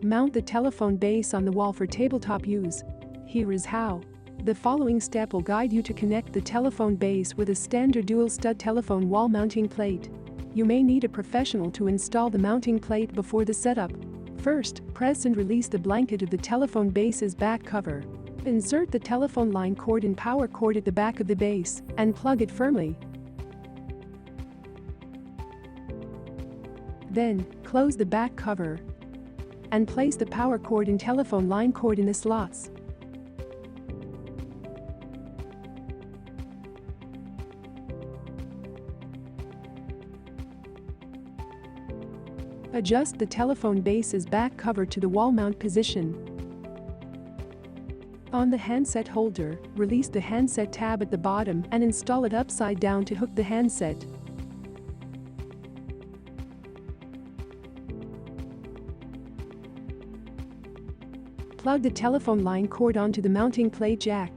Mount the telephone base on the wall for tabletop use. Here is how. The following step will guide you to connect the telephone base with a standard dual-stud telephone wall mounting plate. You may need a professional to install the mounting plate before the setup. First, press and release the blanket of the telephone base's back cover. Insert the telephone line cord and power cord at the back of the base and plug it firmly. Then, close the back cover and place the power cord and telephone line cord in the slots. Adjust the telephone base's back cover to the wall mount position. On the handset holder, release the handset tab at the bottom and install it upside down to hook the handset. Plug the telephone line cord onto the mounting plate jack.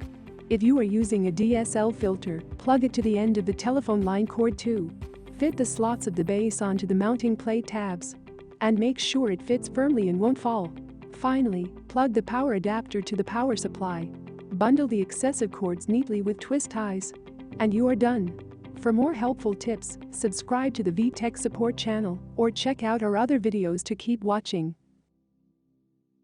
If you are using a DSL filter, plug it to the end of the telephone line cord too. Fit the slots of the base onto the mounting plate tabs and make sure it fits firmly and won't fall. Finally, plug the power adapter to the power supply. Bundle the excessive cords neatly with twist ties. And you are done. For more helpful tips, subscribe to the VTech support channel or check out our other videos to keep watching.